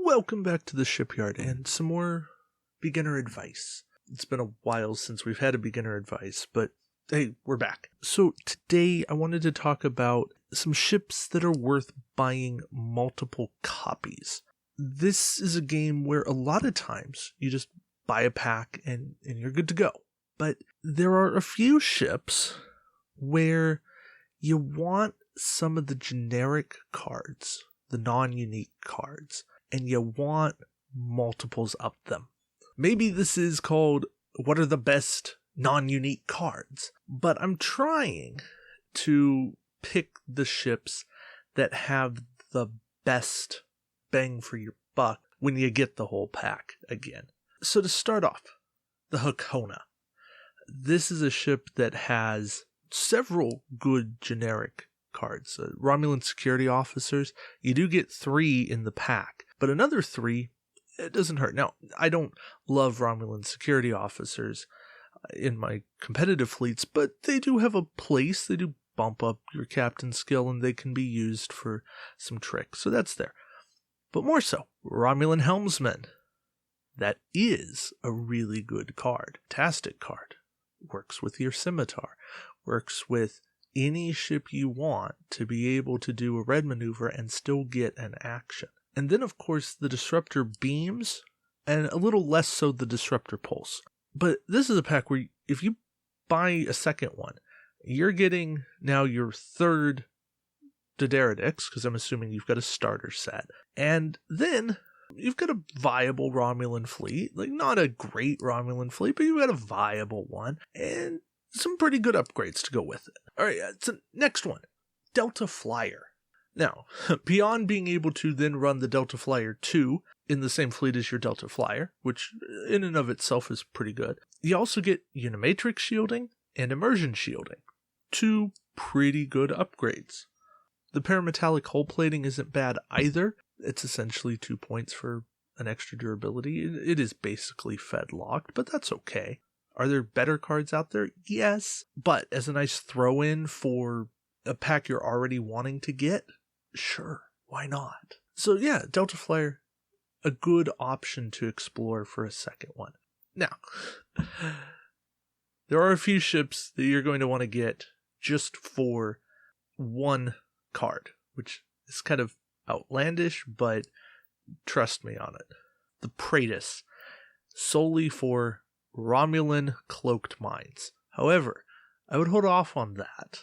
Welcome back to the Shipyard and some more beginner advice. It's been a while since we've had a beginner advice, but hey, we're back. So today I wanted to talk about some ships that are worth buying multiple copies. This is a game where a lot of times you just buy a pack and you're good to go. But there are a few ships where you want some of the generic cards, the non-unique cards, and you want multiples of them. Maybe this is called what are the best non-unique cards, but I'm trying to pick the ships that have the best bang for your buck when you get the whole pack again. So to start off, the Hakona. This is a ship that has several good generic cards. Romulan security officers, you do get 3 in the pack, but another 3, it doesn't hurt. Now, I don't love Romulan security officers in my competitive fleets, but they do have a place. They do bump up your captain skill, and they can be used for some tricks, so that's there. But more so, Romulan Helmsman. That is a really good card. Fantastic card. Works with your scimitar. Works with any ship you want to be able to do a red maneuver and still get an action. And then, of course, the Disruptor beams, and a little less so the Disruptor pulse. But this is a pack where if you buy a second one, you're getting now your third Dideradix, because I'm assuming you've got a starter set. And then you've got a viable Romulan fleet. Like, not a great Romulan fleet, but you've got a viable one. And some pretty good upgrades to go with it. Alright, so next one. Delta Flyer. Now, beyond being able to then run the Delta Flyer 2 in the same fleet as your Delta Flyer, which in and of itself is pretty good, you also get Unimatrix shielding and Immersion shielding. 2 pretty good upgrades. The Parametallic hull plating isn't bad either. It's essentially 2 points for an extra durability. It is basically Fed locked, but that's okay. Are there better cards out there? Yes. But as a nice throw-in for a pack you're already wanting to get, sure, why not? So yeah, Delta Flyer, a good option to explore for a second one. Now, there are a few ships that you're going to want to get just for one card, which is kind of outlandish, but trust me on it. The Praetus, solely for Romulan cloaked mines. However, I would hold off on that,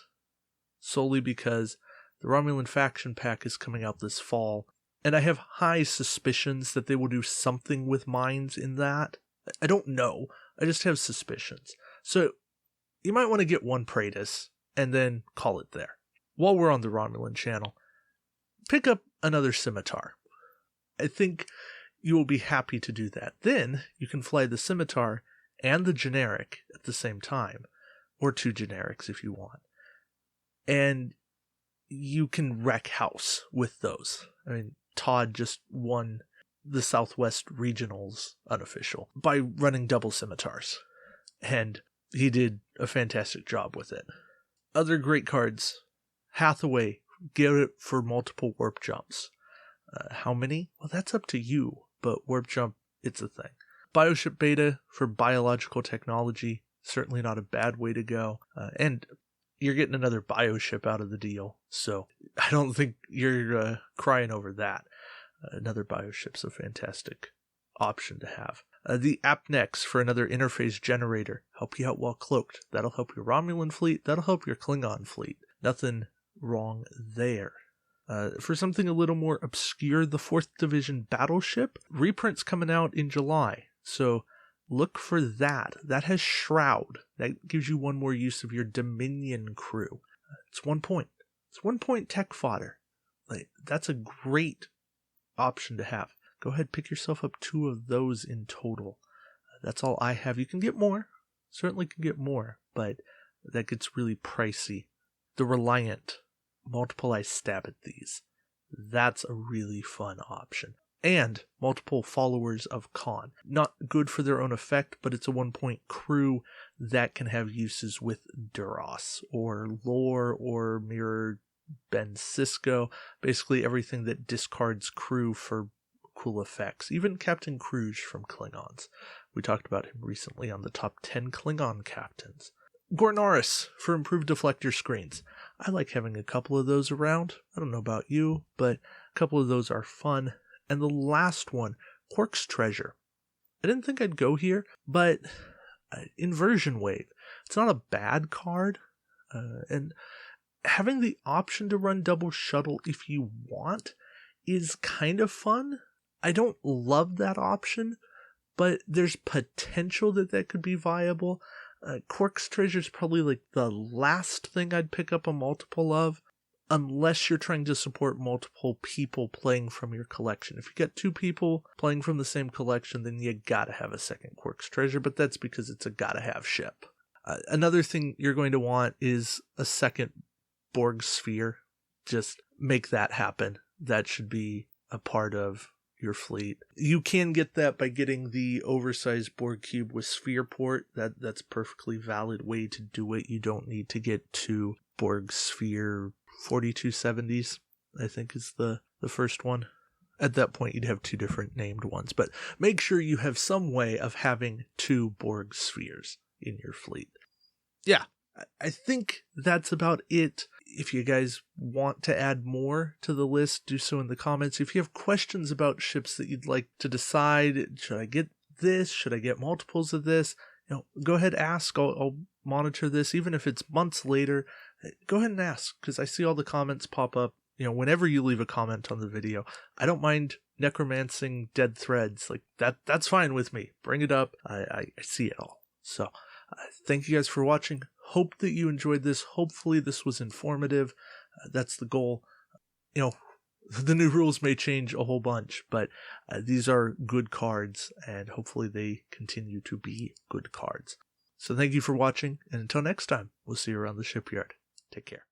solely because the Romulan faction pack is coming out this fall, and I have high suspicions that they will do something with mines in that. I don't know, I just have suspicions. So, you might want to get one Praetus, and then call it there. While we're on the Romulan channel, pick up another scimitar. I think you will be happy to do that. Then, you can fly the scimitar and the generic at the same time, or 2 generics if you want. And you can wreck house with those. I mean, Todd just won the Southwest Regionals unofficial by running double scimitars, and he did a fantastic job with it. Other great cards, Hathaway, get it for multiple warp jumps. How many? Well, that's up to you, but warp jump, it's a thing. Bioship Beta for biological technology, certainly not a bad way to go. And you're getting another bioship out of the deal, so I don't think you're crying over that. Another bioship's a fantastic option to have. The Apnex for another interface generator, help you out while cloaked. That'll help your Romulan fleet, that'll help your Klingon fleet. Nothing wrong there. For something a little more obscure, the 4th Division Battleship, reprint's coming out in July, so look for that. That has Shroud. That gives you one more use of your Dominion crew. It's 1 point. It's 1 point tech fodder. Like, that's a great option to have. Go ahead, pick yourself up 2 of those in total. That's all I have. You can get more. Certainly can get more, but that gets really pricey. The Reliant. Multiple I stab at these. That's a really fun option. And multiple followers of Khan. Not good for their own effect, but it's a 1 point crew that can have uses with Duras, or Lore, or Mirror Ben Cisco. Basically everything that discards crew for cool effects. Even Captain Kruge from Klingons. We talked about him recently on the top 10 Klingon captains. Gornaris for improved deflector screens. I like having a couple of those around. I don't know about you, but a couple of those are fun. And the last one, Quark's Treasure. I didn't think I'd go here, but Inversion Wave. It's not a bad card, and having the option to run double shuttle if you want is kind of fun. I don't love that option, but there's potential that could be viable. Quark's Treasure is probably like the last thing I'd pick up a multiple of, unless you're trying to support multiple people playing from your collection. If you get 2 people playing from the same collection, then you gotta have a second Quark's Treasure, but that's because it's a gotta have ship. Another thing you're going to want is a second Borg sphere. Just make that happen. That should be a part of your fleet. You can get that by getting the oversized Borg cube with sphere port. That's a perfectly valid way to do it. You don't need to get 2 Borg sphere 4270s, I think is the first one. At that point, you'd have 2 different named ones, but make sure you have some way of having 2 Borg spheres in your fleet. Yeah, I think that's about it. If you guys want to add more to the list, do so in the comments. If you have questions about ships that you'd like to decide, should I get this? Should I get multiples of this? Go ahead, ask. I'll monitor this, even if it's months later. Go ahead and ask, because I see all the comments pop up. Whenever you leave a comment on the video, I don't mind necromancing dead threads. Like that's fine with me. Bring it up. I see it all. So thank you guys for watching. Hope that you enjoyed this. Hopefully this was informative. That's the goal. The new rules may change a whole bunch, but these are good cards, and hopefully they continue to be good cards. So thank you for watching, and until next time, we'll see you around the shipyard. Take care.